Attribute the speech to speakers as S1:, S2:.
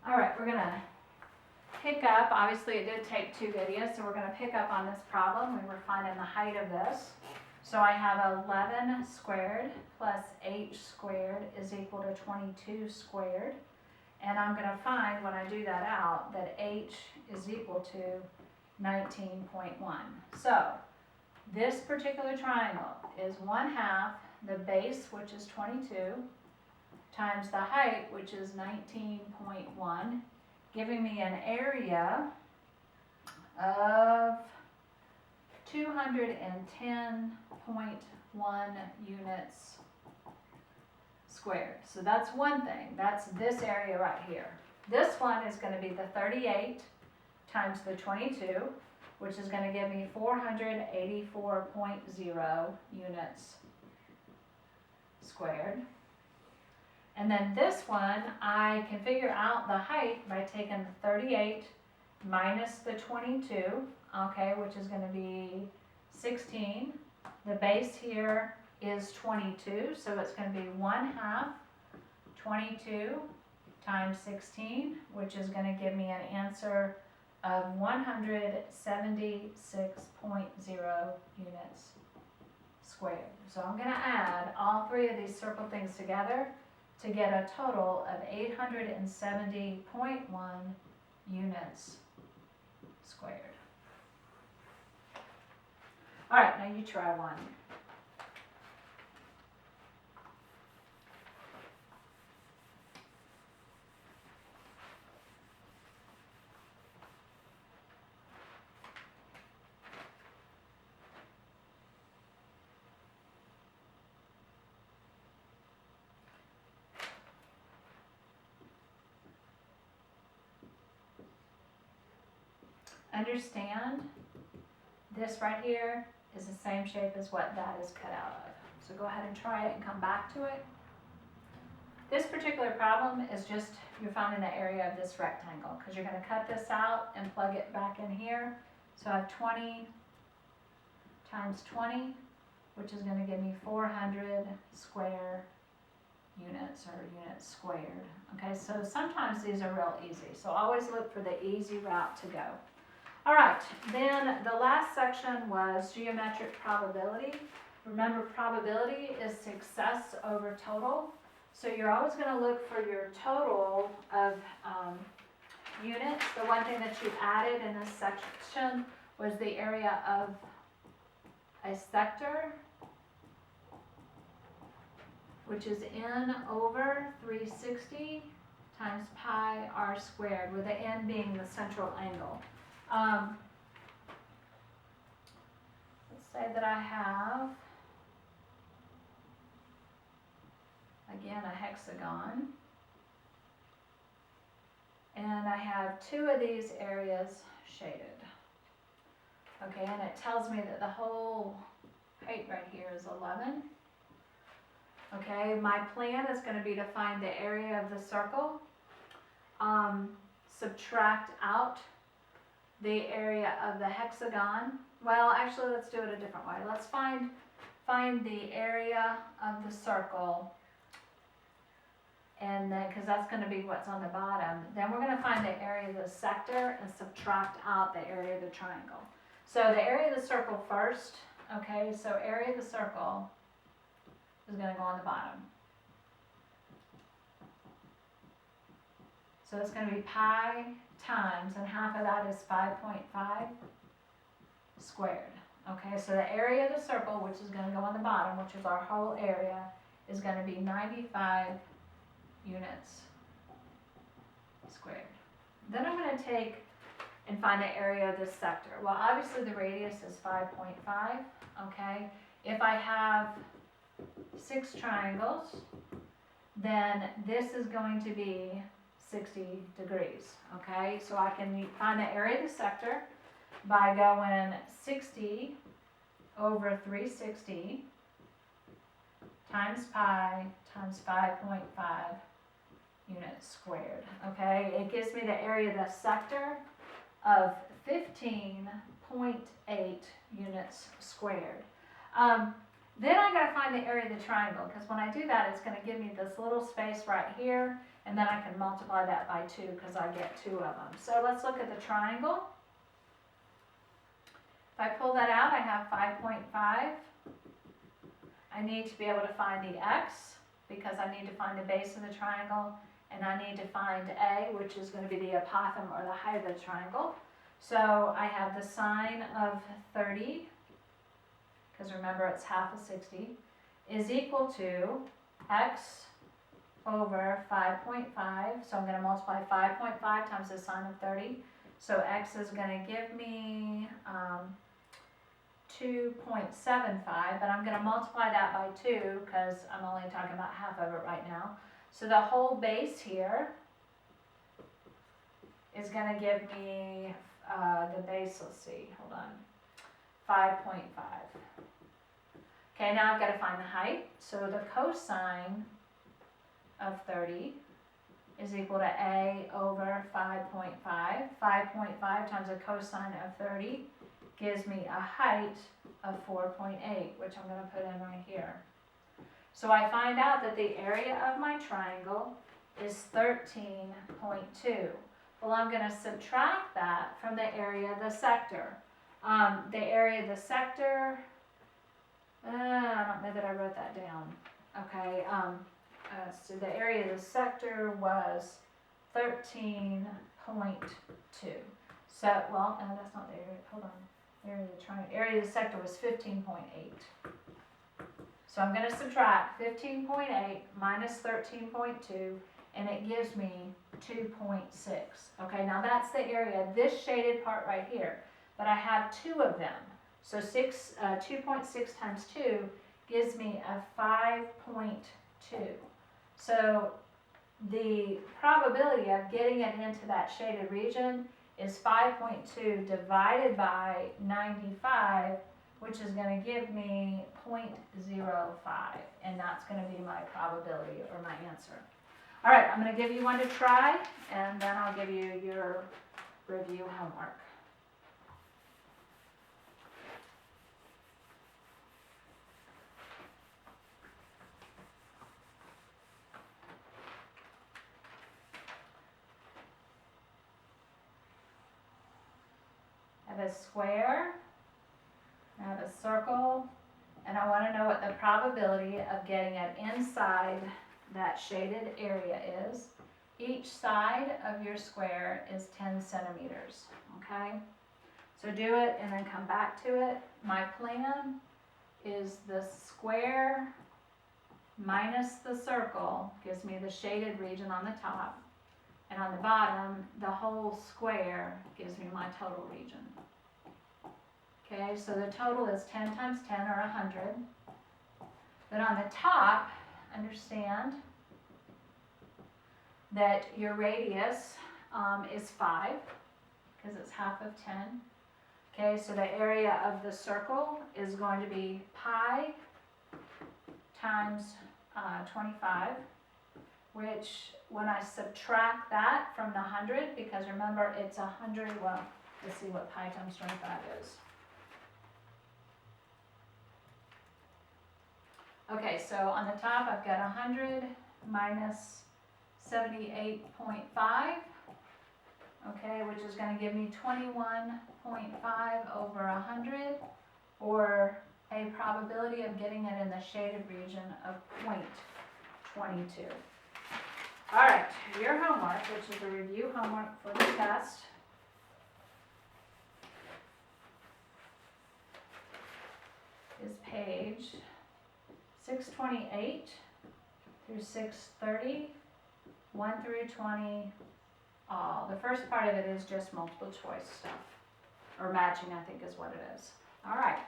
S1: All right, we're gonna pick up, obviously it did take 2 videos, so we're gonna pick up on this problem. We were finding the height of this. So I have 11 squared plus h squared is equal to 22 squared. And I'm gonna find, when I do that out, that h is equal to 19.1. So this particular triangle is 1/2 the base, which is 22, times the height, which is 19.1, giving me an area of 210.1 units squared. So that's one thing. That's this area right here. This one is going to be the 38 times the 22, which is going to give me 484.0 units squared. And then this one, I can figure out the height by taking the 38 minus the 22, okay, which is going to be 16. The base here is 22, so it's going to be 1/2 22 times 16, which is going to give me an answer of 176.0 units squared. So I'm going to add all 3 of these circle things together to get a total of 870.1 units squared. All right, now you try one. Understand, this right here is the same shape as what that is cut out of. So go ahead and try it and come back to it. This particular problem is just, you're finding the area of this rectangle, because you're going to cut this out and plug it back in here. So I have 20 times 20, which is going to give me 400 square units, or units squared. Okay, so sometimes these are real easy. So always look for the easy route to go. All right, then the last section was geometric probability. Remember, probability is success over total. So you're always going to look for your total of units. The one thing that you added in this section was the area of a sector, which is n over 360 times pi r squared, with the n being the central angle. Let's say that I have, again, a hexagon, and I have 2 of these areas shaded. Okay, and it tells me that the whole height right here is 11. Okay, my plan is going to be to find the area of the circle, subtract out the area of the hexagon. Well, actually, let's do it a different way. Let's find the area of the circle, and then, because that's going to be what's on the bottom, then we're going to find the area of the sector and subtract out the area of the triangle. So the area of the circle first, okay, so area of the circle is going to go on the bottom. So it's going to be pi times, and half of that is 5.5 squared. Okay, so the area of the circle, which is going to go on the bottom, which is our whole area, is going to be 95 units squared. Then I'm going to take and find the area of this sector. Well, obviously the radius is 5.5, okay? If I have 6 triangles, then this is going to be 60 degrees, okay? So I can find the area of the sector by going 60 over 360 times pi times 5.5 units squared, okay? It gives me the area of the sector of 15.8 units squared. Then I gotta find the area of the triangle, because when I do that, it's gonna give me this little space right here, and then I can multiply that by 2 because I get 2 of them. So let's look at the triangle. If I pull that out, I have 5.5. I need to be able to find the x because I need to find the base of the triangle, and I need to find a, which is going to be the apothem or the height of the triangle. So I have the sine of 30, because remember it's half of 60, is equal to x over 5.5. So I'm going to multiply 5.5 times the sine of 30. So x is going to give me 2.75, but I'm going to multiply that by 2 because I'm only talking about half of it right now. So the whole base here is going to give me the base, let's see, hold on, 5.5. Okay, now I've got to find the height. So the cosine of 30 is equal to a over 5.5. 5.5 times the cosine of 30 gives me a height of 4.8, which I'm going to put in right here. So I find out that the area of my triangle is 13.2. Well, I'm going to subtract that from the area of the sector. The area of the sector, I don't know that I wrote that down. Okay, so the area of the sector was 13.2. So, well, no, that's not the area, hold on. Area of the triangle, area of the sector was 15.8. So I'm going to subtract 15.8 minus 13.2, and it gives me 2.6. Okay, now that's the area, this shaded part right here, but I have 2 of them. So 2.6 times 2 gives me a 5.2. So the probability of getting it into that shaded region is 5.2 divided by 95, which is going to give me 0.05, and that's going to be my probability or my answer. All right, I'm going to give you one to try, and then I'll give you your review homework. I have a square, I have a circle, and I want to know what the probability of getting it inside that shaded area is. Each side of your square is 10 centimeters, okay? So do it and then come back to it. My plan is the square minus the circle gives me the shaded region on the top, and on the bottom, the whole square gives me my total region. Okay, so the total is 10 times 10 or 100. But on the top, understand that your radius is 5 because it's half of 10. Okay, so the area of the circle is going to be pi times 25, which when I subtract that from the 100, because remember it's 100, well, let's see what pi times 25 is. Okay, so on the top I've got 100 minus 78.5, okay, which is going to give me 21.5 over 100, or a probability of getting it in the shaded region of 0.22. All right, your homework, which is a review homework for the test, is page 628 through 630, 1 through 20, all. The first part of it is just multiple choice stuff, or matching, I think is what it is. All right.